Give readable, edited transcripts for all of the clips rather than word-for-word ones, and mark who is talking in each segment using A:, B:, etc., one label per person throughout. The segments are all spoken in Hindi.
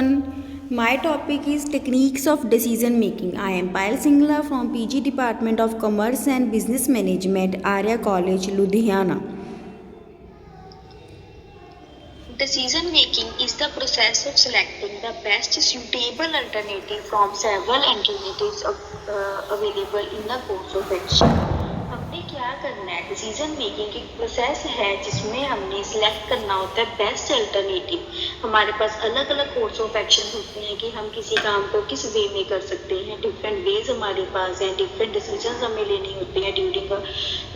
A: everyone. My topic is techniques of decision making. I am Payal Singla from PG Department of Commerce and Business Management, Arya College, Ludhiana.
B: Decision making is the process of selecting the best suitable alternative from several alternatives available in the course of action. हमने क्या करना है, डिसीजन मेकिंग एक प्रोसेस है जिसमें हमने सिलेक्ट करना होता है बेस्ट अल्टरनेटिव। हमारे पास अलग अलग कोर्स ऑफ एक्शन होते हैं कि हम किसी काम को किस वे में कर सकते हैं। डिफरेंट वेज हमारे पास हैं, डिफरेंट डिसीजन हमें लेने होते हैं। ड्यूरिंग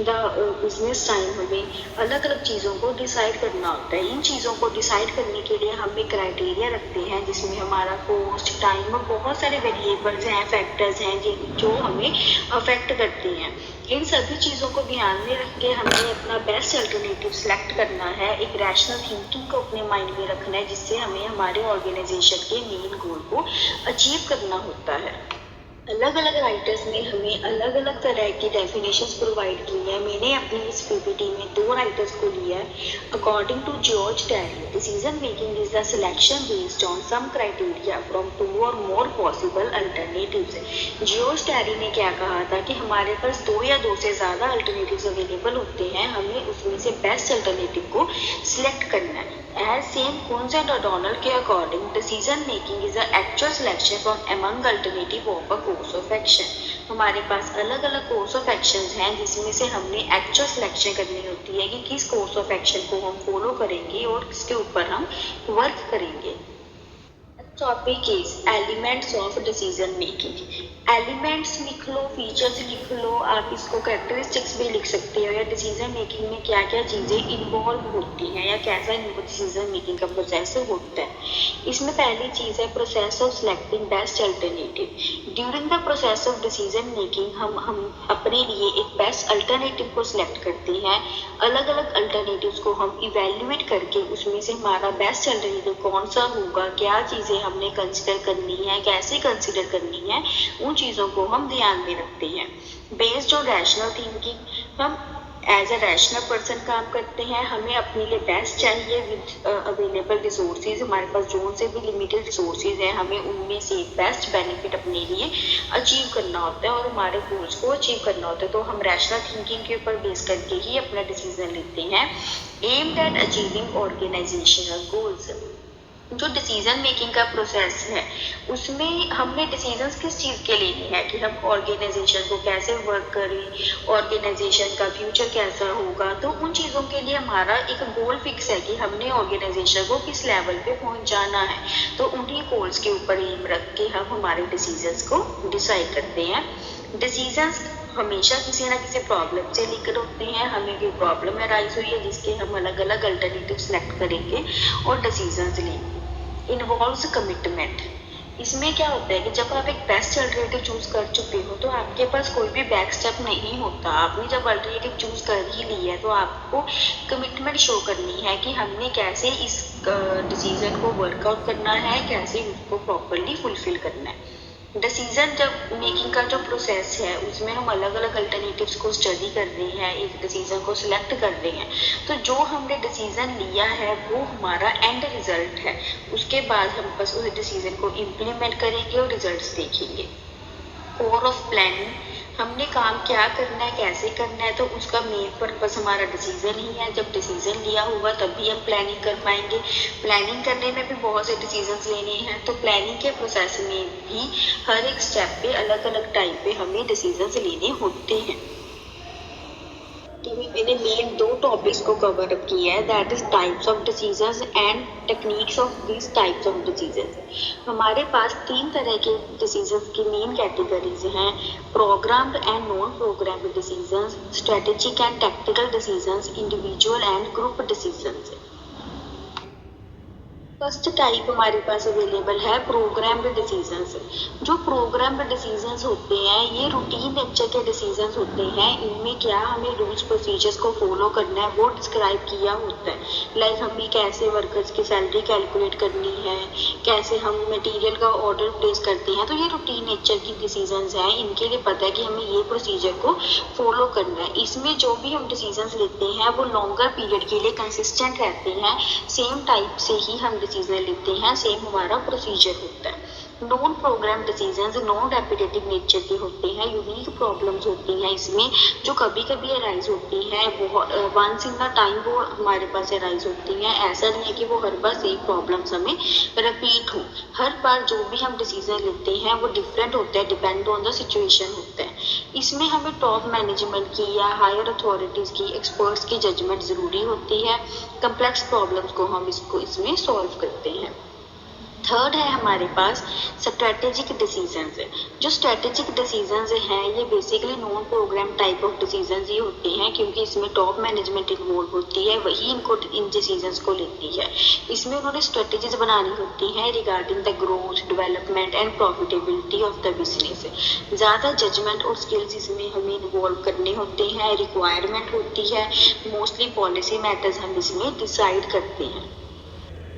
B: द बिजनेस टाइम हमें अलग अलग चीज़ों को डिसाइड करना होता है। इन चीज़ों को डिसाइड करने के लिए हम एक क्राइटेरिया रखते हैं जिसमें हमारा कॉस्ट, टाइम और बहुत सारे वेरिएबल्स हैं, फैक्टर्स हैं जो हमें अफेक्ट करते हैं। इन सभी चीज़ों को ध्यान में रख के हमें अपना बेस्ट अल्टरनेटिव सेलेक्ट करना है। एक रैशनल थिंकिंग को अपने माइंड में रखना है जिससे हमें हमारे ऑर्गेनाइजेशन के मेन गोल को अचीव करना होता है। अलग अलग राइटर्स ने हमें अलग अलग तरह की डेफिनेशंस प्रोवाइड की है। मैंने अपनी इस पीपीटी में 2 राइटर्स को लिया है। According to George Terry, decision making is the selection based on some criteria from 2 और more possible alternatives. George Terry ने क्या कहा था कि हमारे पास 2 या 2 से ज़्यादा अल्टरनेटिव्स अवेलेबल होते हैं, हमें उसमें से बेस्ट अल्टरनेटिव को सिलेक्ट करना है। As Saint Kunz and O'Donnell के according, decision making is the actual selection from among alternative of a course of action. हमारे पास अलग अलग कोर्स ऑफ एक्शंस हैं जिसमें से हमने एक्चुअल सिलेक्शन करनी होती है कि किस कोर्स ऑफ एक्शन को हम फॉलो करेंगे और किसके ऊपर हम वर्क करेंगे। Topic is elements of decision making. Elements लिख लो, फीचर्स लिख लो, आप इसको कैरेक्टरिस्टिक्स भी लिख सकते हो, या डिसीजन मेकिंग में क्या क्या चीज़ें इन्वॉल्व होती हैं या कैसा डिसीजन मेकिंग का प्रोसेस होता है। इसमें पहली चीज़ है process of selecting best alternative. During the process of decision making हम अपने लिए एक बेस्ट अल्टरनेटिव को सिलेक्ट करते हैं। अलग अलग अल्टरनेटिव्स को हम इवेल्युएट करके उसमें से हमारा बेस्ट अल्टरनेटिव कौन सा होगा, क्या चीज़ें हमने कंसिडर करनी है, कैसे कंसिडर करनी है, उन चीज़ों को हम ध्यान में रखते हैं। बेस्ड ऑन रैशनल थिंकिंग, हम एज अ रैशनल पर्सन काम करते हैं। हमें अपने लिए बेस्ट चाहिए विद अवेलेबल रिसोर्सेज। हमारे पास जोन से भी लिमिटेड रिसोर्सेज हैं, हमें उनमें से बेस्ट बेनिफिट अपने लिए अचीव करना होता है और हमारे गोल्स को अचीव करना होता है। तो हम रैशनल थिंकिंग के ऊपर बेस करके ही अपना डिसीजन लेते हैं। Aimed at achieving organisational goals. जो डिसीजन मेकिंग का प्रोसेस है उसमें हमने डिसीजंस किस चीज़ के लेने हैं कि हम ऑर्गेनाइजेशन को कैसे वर्क करें, ऑर्गेनाइजेशन का फ्यूचर कैसा होगा। तो उन चीज़ों के लिए हमारा एक गोल फिक्स है कि हमने ऑर्गेनाइजेशन को किस लेवल पे पहुंचाना है। तो उन्हीं गोल्स के ऊपर एम रख के हम हमारे डिसीजंस को डिसाइड करते हैं। डिसीजंस हमेशा किसी ना किसी प्रॉब्लम से लिंक्ड होते हैं। हमें कोई प्रॉब्लम अराइज हुई है जिसके हम अलग अलग अल्टरनेटिव सेलेक्ट करेंगे और डिसीजंस लेंगे। Involves commitment. इसमें क्या होता है कि जब आप एक बेस्ट अल्टरनेटिव चूज कर चुके हो तो आपके पास कोई भी बैक स्टेप नहीं होता। आपने जब अल्टरनेटिव चूज कर ही लिया है तो आपको कमिटमेंट शो करनी है कि हमने कैसे इस डिसीजन को वर्कआउट करना है, कैसे उसको प्रॉपरली फुलफिल करना है। डिसीजन जब मेकिंग का जो प्रोसेस है उसमें हम अलग अलग अल्टरनेटिव्स को स्टडी कर रहे हैं, एक डिसीजन को सिलेक्ट कर रहे हैं। तो जो हमने डिसीजन लिया है वो हमारा एंड रिजल्ट है। उसके बाद हम बस उस डिसीजन को इम्प्लीमेंट करेंगे और रिजल्ट्स देखेंगे। कोर ऑफ प्लानिंग, हमने काम क्या करना है, कैसे करना है, तो उसका मेन पर्पस हमारा डिसीजन ही है। जब डिसीजन लिया होगा तभी हम प्लानिंग कर पाएंगे। प्लानिंग करने में भी बहुत से डिसीजंस लेने हैं, तो प्लानिंग के प्रोसेस में भी हर एक स्टेप पे अलग अलग टाइम पे हमें डिसीजंस लेने होते हैं। मैंने मेन 2 टॉपिक्स को कवर अप किया है, that is types of decisions and techniques of this types of decisions. हमारे पास 3 तरह के डिसीजंस की मेन कैटेगरीज हैं, programmed and non programmed decisions, strategic and tactical decisions, individual and group decisions. First type हमारे पास अवेलेबल है प्रोग्राम्ड डिसीजंस। जो प्रोग्राम्ड डिसीजंस होते हैं ये रूटीन नेचर के डिसीजंस होते हैं। इनमें क्या हमें रूल्स प्रोसीजर्स को फॉलो करना है वो डिस्क्राइब किया होता है। लाइक हमें कैसे वर्कर्स की सैलरी कैलकुलेट करनी है, कैसे हम मटेरियल का ऑर्डर प्लेस करते हैं। तो ये रूटीन नेचर की डिसीजंस हैं, इनके लिए पता है कि हमें ये प्रोसीजर को फॉलो करना है। इसमें जो भी हम डिसीजंस लेते हैं वो लॉन्गर पीरियड के लिए कंसिस्टेंट रहते हैं। सेम टाइप से ही हम डिसीजन लेते हैं सेम हमारा प्रोसीजर होता है। Non program decisions non repetitive nature के होते हैं, यूनिक प्रॉब्लम्स होती हैं इसमें जो कभी कभी अराइज होती हैं, वंस इन अ टाइम वो हमारे पास अराइज होती हैं। ऐसा नहीं है कि वो हर बार सेम प्रॉब्लम्स हमें रिपीट हो। हर बार जो भी हम डिसीजन लेते हैं वो डिफरेंट होता है, डिपेंड ऑन द सिचुएशन होता है। इसमें हमें टॉप मैनेजमेंट की या हायर अथॉरिटीज़ की, एक्सपर्ट्स की जजमेंट ज़रूरी होती है। कम्प्लेक्स प्रॉब्लम्स को हम इसमें सॉल्व करते हैं। थर्ड है हमारे पास स्ट्रेटेजिक डिसीजंस। जो स्ट्रेटेजिक डिसीजंस हैं ये basically non program type of decisions ही होते हैं, क्योंकि इसमें टॉप मैनेजमेंट इन्वॉल्व होती है, वही इन डिसीजंस को लेती है। इसमें उन्होंने स्ट्रेटेजीज बनानी होती हैं regarding the growth, development and profitability of the business. ज़्यादा जजमेंट और स्किल्स इसमें हमें इन्वॉल्व करने होते हैं, रिक्वायरमेंट होती है। मोस्टली पॉलिसी मैटर्स हम इसमें डिसाइड करते हैं।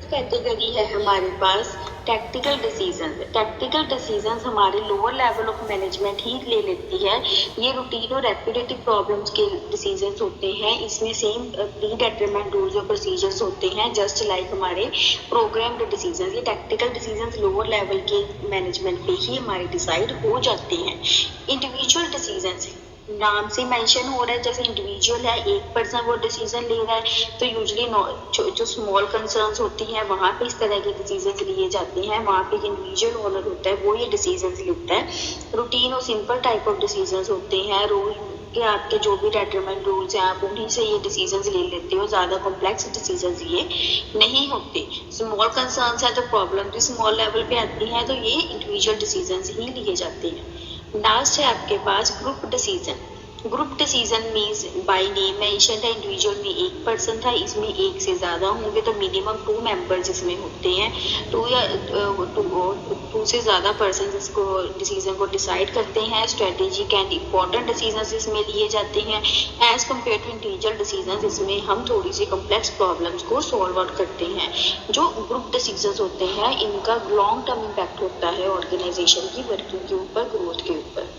B: कैटेगरी है हमारे पास टैक्टिकल डिसीजंस। टैक्टिकल डिसीजंस हमारे लोअर लेवल ऑफ मैनेजमेंट ही ले लेती है। ये रूटीन और रेपिटेटिव प्रॉब्लम्स के डिसीजंस होते हैं। इसमें सेम प्री डिटरमाइंड रूल्स और प्रोसीजर्स होते हैं, जस्ट लाइक हमारे प्रोग्राम्ड डिसीजंस। ये टैक्टिकल डिसीजंस लोअर लेवल के मैनेजमेंट पे ही हमारे डिसाइड हो जाते हैं। इंडिविजुअल डिसीजंस नाम से मेंशन हो रहा है, जैसे इंडिविजुअल है, एक पर्सन वो डिसीजन ले रहा है, तो यूजुअली जो स्मॉल कंसर्न्स होती हैं वहाँ पे इस तरह के डिसीजन लिए जाते हैं। वहाँ पे इंडिविजुअल ओनर होता है, वो ये डिसीजन लेता है। रूटीन और सिंपल टाइप ऑफ डिसीजन होते हैं। रूल के आपके जो भी डिटरमाइंड रूल्स हैं आप उन्हीं से ये डिसीजन ले लेते हो। ज़्यादा कॉम्प्लेक्स डिसीजन ये नहीं होते। स्मॉल कंसर्न्स है तो प्रॉब्लम भी स्मॉल लेवल पे आती है, तो ये इंडिविजुअल डिसीजन ही लिए जाते हैं। लास्ट है आपके पास group decision. Group decision means by name mention है, इंडिविजुअल में एक पर्सन था, इसमें एक से ज़्यादा होंगे तो मिनिमम 2 मेंबर्स इसमें होते हैं। 2 से ज़्यादा पर्सन इसको डिसीजन को डिसाइड करते हैं। स्ट्रेटेजिक एंड इम्पॉर्टेंट डिसीजन इसमें लिए जाते हैं। As compared to individual decision इसमें हम थोड़ी सी कम्प्लेक्स प्रॉब्लम्स को सॉल्व आउट करते हैं। जो ग्रुप डिसीजन होते हैं इनका लॉन्ग टर्म इम्पैक्ट होता है ऑर्गेनाइजेशन की वर्किंग के ऊपर, ग्रोथ के ऊपर।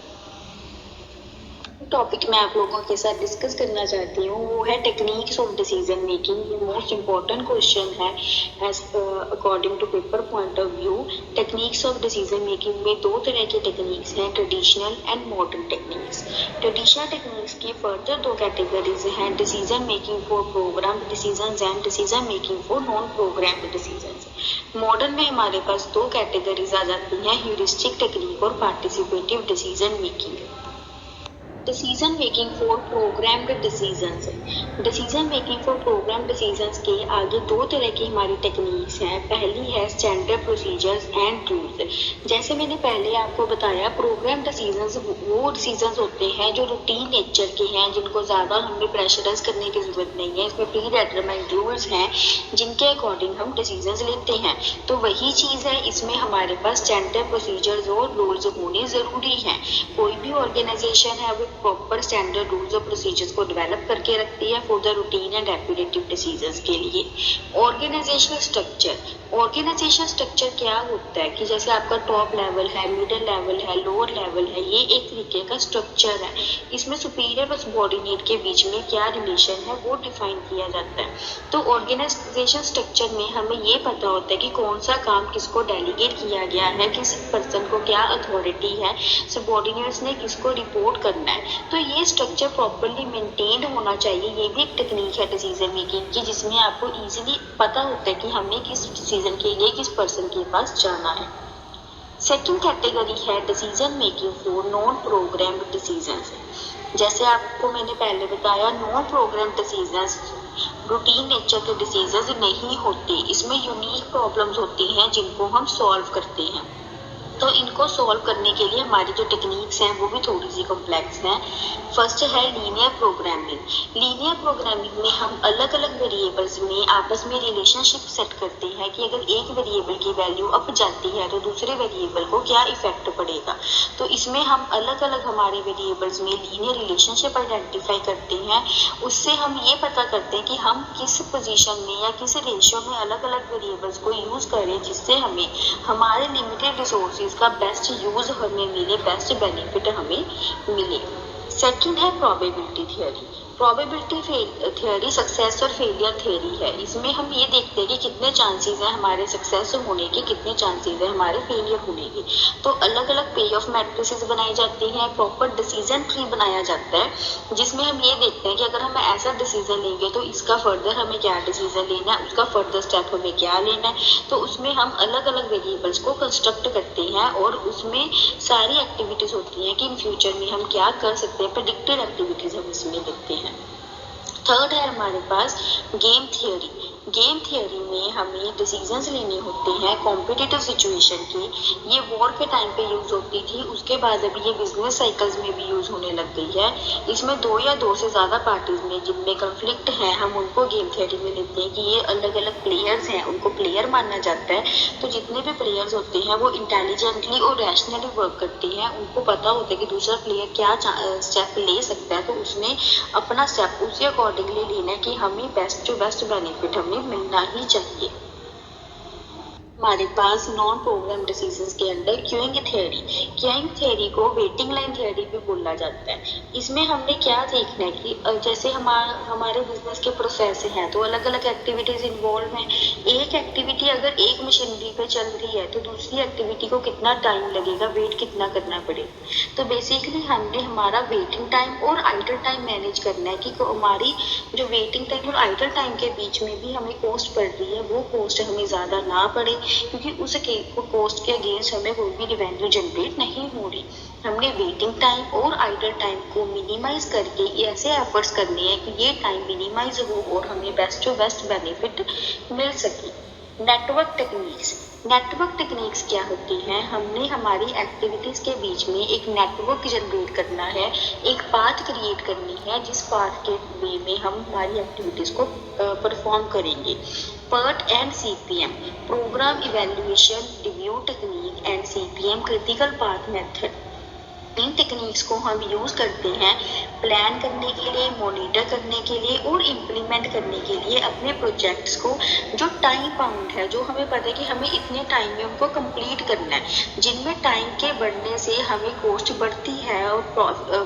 B: टॉपिक मैं आप लोगों के साथ डिस्कस करना चाहती हूँ वो है टेक्निक्स ऑफ डिसीजन मेकिंग। ये मोस्ट इम्पॉर्टेंट क्वेश्चन है as according to paper point of view. Techniques of decision making में 2 तरह के टेक्निक्स हैं, traditional and modern techniques. Traditional techniques की फर्दर 2 कैटेगरीज हैं, decision making for program decision and decision making for non program decision. Modern में हमारे पास 2 कैटेगरीज आ जाती हैं, ह्यूरिस्टिक टेक्निक और participative decision making. Decision making for programmed decisions. Decision making for program decisions के आगे 2 तरह की हमारी टेक्निक्स हैं। पहली है स्टैंडर्ड प्रोसीजर्स एंड रूल्स। जैसे मैंने पहले आपको बताया, प्रोग्राम डिसीजंस वो डिसीजंस होते हैं जो रूटीन नेचर के हैं, जिनको ज़्यादा हमें प्रेशराइज करने की ज़रूरत नहीं है। इसमें प्री डिटरमाइंड रूल्स हैं जिनके अकॉर्डिंग हम डिसीजंस लेते हैं। तो वही चीज़ है, इसमें हमारे पास स्टैंडर्ड प्रोसीजर्स और रूल्स होने ज़रूरी हैं। कोई भी ऑर्गेनाइजेशन है वो प्रॉपर स्टैंडर्ड रूल्स और प्रोसीजर्स को डेवलप करके रखती है for the routine and repetitive decisions के लिए। ऑर्गेनाइजेशनल स्ट्रक्चर क्या होता है कि जैसे आपका टॉप लेवल है, मिडिल लेवल है, लोअर लेवल है, ये एक तरीके का स्ट्रक्चर है। इसमें सुपीरियर और सबऑर्डिनेट के बीच में क्या रिलेशन है वो डिफाइन किया जाता है। तो ऑर्गेनाइजेशन स्ट्रक्चर में हमें ये पता होता है कि कौन सा काम किसको डेलीगेट किया गया है, किस पर्सन को क्या अथॉरिटी है, सबऑर्डिनेट्स ने किसको रिपोर्ट करना है। तो ये स्ट्रक्चर प्रॉपर्ली मेंटेन्ड होना चाहिए। ये भी एक टेक्निक है डिसीजन मेकिंग की, जिसमें आपको इजीली पता होता है कि हमें किस डिसीजन के लिए किस पर्सन के पास जाना है। सेकंड कैटेगरी है decision making for non programmed decisions. जैसे आपको मैंने पहले बताया, non program decisions routine nature के डिसीजंस नहीं होते। इसमें यूनिक प्रॉब्लम्स होती हैं जिनको हम सॉल्व करते हैं। तो इनको सॉल्व करने के लिए हमारी जो टेक्निक्स हैं वो भी थोड़ी सी कॉम्प्लेक्स हैं। फर्स्ट है लीनियर प्रोग्रामिंग। लीनियर प्रोग्रामिंग में हम अलग अलग वेरिएबल्स में आपस में रिलेशनशिप सेट करते हैं कि अगर एक वेरिएबल की वैल्यू अप जाती है तो दूसरे वेरिएबल को क्या इफेक्ट पड़ेगा। तो इसमें हम अलग अलग हमारे वेरिएबल्स में लीनियर रिलेशनशिप आइडेंटिफाई करते हैं। उससे हम ये पता करते हैं कि हम किस पोजीशन में या किस रेशियो में अलग अलग वेरिएबल्स को यूज़ करें जिससे हमें हमारे लिमिटेड रिसोर्सेज का बेस्ट यूज़ हमें मिले, बेस्ट बेनिफिट हमें मिले। सेकंड है probability theory. Probability theory success और फेलियर थियोरी है। इसमें हम ये देखते हैं कि कितने चांसेस हैं हमारे सक्सेस होने के, कितने चांसेस हैं हमारे फेलियर होने के। तो अलग अलग पे ऑफ मैट्रिसेस बनाई जाती हैं, प्रॉपर डिसीजन ट्री बनाया जाता है, जिसमें हम ये देखते हैं कि अगर हम ऐसा डिसीजन लेंगे तो इसका फर्दर हमें क्या डिसीजन लेना है, उसका फर्दर स्टेप हमें क्या लेना है। तो उसमें हम अलग अलग वेरिएबल्स को कंस्ट्रक्ट करते हैं और उसमें सारी एक्टिविटीज होती हैं कि इन फ्यूचर में हम क्या कर सकते हैं, प्रेडिक्टेड एक्टिविटीज हम इसमें लिखते हैं। थर्ड है हमारे पास गेम थियोरी। गेम थियोरी में हमें डिसीजंस लेने होते हैं कॉम्पिटिटिव सिचुएशन के। ये वॉर के टाइम पे यूज होती थी, उसके बाद अभी ये बिजनेस साइकिल्स में भी यूज होने लग गई है। इसमें दो या दो से ज़्यादा पार्टीज में जिनमें कंफ्लिक्ट है, हम उनको गेम थियोरी में लेते हैं कि ये अलग अलग प्लेयर्स हैं, उनको प्लेयर माना जाता है। तो जितने भी प्लेयर्स होते हैं वो इंटेलिजेंटली और रैशनली वर्क करते हैं, उनको पता होता है कि दूसरा प्लेयर क्या स्टेप ले सकता है, तो उसने अपना स्टेप उसी अकॉर्डिंगली लेना है कि हमें बेस्ट टू बेस्ट बेनिफिट हमें मिलना ही चाहिए। हमारे पास नॉन प्रोग्राम डिसीजंस के अंदर क्यूइंग थ्योरी को वेटिंग लाइन थ्योरी भी बोला जाता है। इसमें हमने क्या देखना है कि जैसे हमारे बिजनेस के प्रोसेस हैं तो अलग अलग एक्टिविटीज इन्वॉल्व हैं। एक एक्टिविटी अगर एक मशीनरी पे चल रही है तो दूसरी एक्टिविटी को कितना टाइम लगेगा, वेट कितना करना पड़ेगा। तो बेसिकली हमने हमारा वेटिंग टाइम और आइडल टाइम मैनेज करना है कि हमारी जो वेटिंग टाइम और आइडल टाइम के बीच में भी हमें कॉस्ट पड़ रही है, वो कॉस्ट हमें ज़्यादा ना पड़े, क्योंकि उस कॉस्ट के अगेंस्ट हमें कोई भी रेवेन्यू जनरेट नहीं हो रही। हमने वेटिंग टाइम और आइडल टाइम को मिनिमाइज करके ऐसे एफर्ट्स करने हैं कि ये टाइम मिनिमाइज हो और हमें बेस्ट टू बेस्ट बेनिफिट मिल सके। नेटवर्क टेक्निक्स क्या होती हैं? हमने हमारी एक्टिविटीज के बीच में एक नेटवर्क जनरेट करना है, एक पाथ क्रिएट करनी है, जिस पाथ के वे में हम हमारी एक्टिविटीज को परफॉर्म करेंगे। PERT and CPM, program evaluation review technique and CPM critical path method. इन टेक्निक्स को हम यूज करते हैं प्लान करने के लिए, मॉनिटर करने के लिए और इम्प्लीमेंट करने के लिए अपने प्रोजेक्ट्स को, जो टाइम बाउंड है, जो हमें पता है कि हमें इतने टाइम में उनको कंप्लीट करना है। जिनमें टाइम के बढ़ने से हमें कॉस्ट बढ़ती है और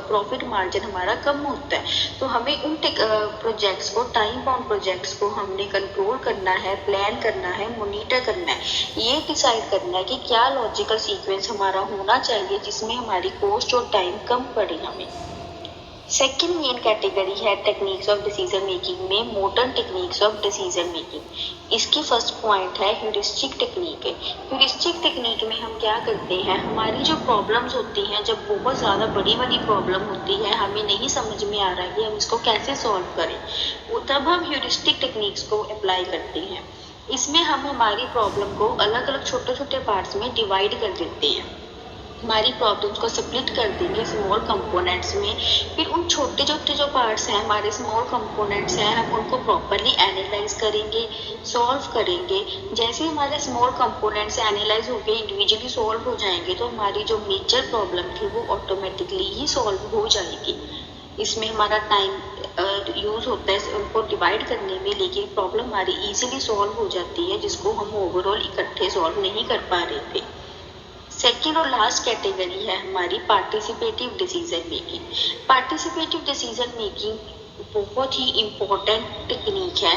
B: प्रॉफिट मार्जिन हमारा कम होता है। तो हमें उन प्रोजेक्ट्स को, टाइम बाउंड प्रोजेक्ट्स को हमने कंट्रोल करना है, प्लान करना है, मॉनिटर करना है। ये डिसाइड करना है कि क्या लॉजिकल सीक्वेंस हमारा होना चाहिए जिसमें हमारी कॉस्ट और टाइम कम पड़े हमें। सेकेंड मेन कैटेगरी है टेक्निक्स ऑफ डिसीजन मेकिंग में modern techniques of decision making. इसकी फर्स्ट पॉइंट है ह्यूरिस्टिक टेक्निक। ह्यूरिस्टिक टेक्निक में हम क्या करते हैं, हमारी जो प्रॉब्लम्स होती हैं, जब बहुत ज़्यादा बड़ी बड़ी प्रॉब्लम होती है, हमें नहीं समझ में आ रहा है कि हम इसको कैसे सॉल्व करें, तब हम ह्यूरिस्टिक टेक्निक्स को अप्लाई करते हैं। इसमें हम हमारी प्रॉब्लम को अलग अलग छोटे छोटे पार्ट्स में डिवाइड कर देते हैं, हमारी प्रॉब्लम्स को स्प्लिट कर देंगे स्मॉल कंपोनेंट्स में। फिर उन छोटे छोटे जो पार्ट्स हैं, हमारे स्मॉल कंपोनेंट्स हैं, हम उनको प्रॉपरली एनालाइज करेंगे, सॉल्व करेंगे। जैसे हमारे स्मॉल कंपोनेंट्स एनालाइज होकर इंडिविजुअली सॉल्व हो जाएंगे तो हमारी जो मेजर प्रॉब्लम थी वो ऑटोमेटिकली ही सॉल्व हो जाएगी। इसमें हमारा टाइम यूज होता है उनको डिवाइड करने में, लेकिन प्रॉब्लम हमारी इजीली सॉल्व हो जाती है, जिसको हम ओवरऑल इकट्ठे सॉल्व नहीं कर पा रहे थे। सेकेंड और लास्ट कैटेगरी है हमारी participative decision making. Participative decision making बहुत ही इम्पोर्टेंट टेक्निक है।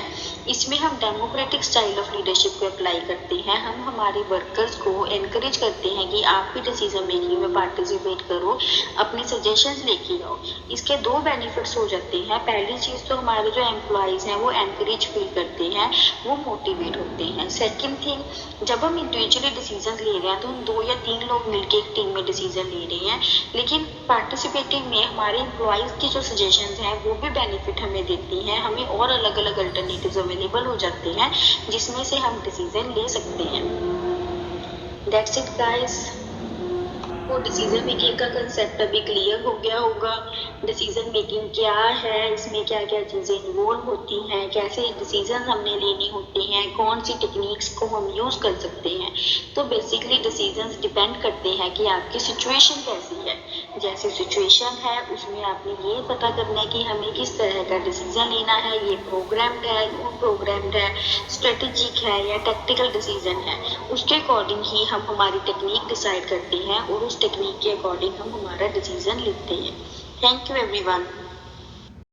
B: इसमें हम डेमोक्रेटिक स्टाइल ऑफ लीडरशिप को अप्लाई करते हैं। हम हमारे वर्कर्स को एनकरेज करते हैं कि आप भी डिसीजन मेकिंग में पार्टिसिपेट करो, अपने सजेशंस लेके आओ। इसके दो बेनिफिट्स हो जाते हैं। पहली चीज़ तो हमारे जो एम्प्लॉयज़ हैं वो एनकरेज फील करते हैं, वो मोटिवेट होते हैं। सेकेंड थिंग, जब हम इंडिविजुअली डिसीजन ले रहे हैं तो हम 2 या 3 लोग मिलकर एक टीम में डिसीजन ले रहे हैं, लेकिन पार्टिसिपेटिव में हमारे एम्प्लॉयज़ की जो सजेशंस हैं वो भी बेनिफिट हमें देती हैं, हमें और अलग अलग अल्टरनेटिव्स अवेलेबल हो जाते हैं जिसमें से हम डिसीजन ले सकते हैं। That's it guys. वो डिसीजन मेकिंग का कंसेप्ट अभी क्लियर हो गया होगा। डिसीजन मेकिंग क्या है, इसमें क्या क्या चीज़ें इन्वॉल्व होती हैं, कैसे डिसीजन हमने लेने होते हैं, कौन सी टेक्निक्स को हम यूज़ कर सकते हैं। तो बेसिकली डिसीजंस डिपेंड करते हैं कि आपकी सिचुएशन कैसी है। जैसी सिचुएशन है उसमें आपने ये पता करना है कि हमें किस तरह का डिसीजन लेना है, ये प्रोग्राम्ड है, अनप्रोग्राम्ड है, स्ट्रेटेजिक है या टैक्टिकल डिसीजन है। उसके अकॉर्डिंग ही हम हमारी टेक्निक डिसाइड करते हैं और उस टेक्निक के अकॉर्डिंग हम हमारा डिसीजन लेते हैं। Thank you everyone.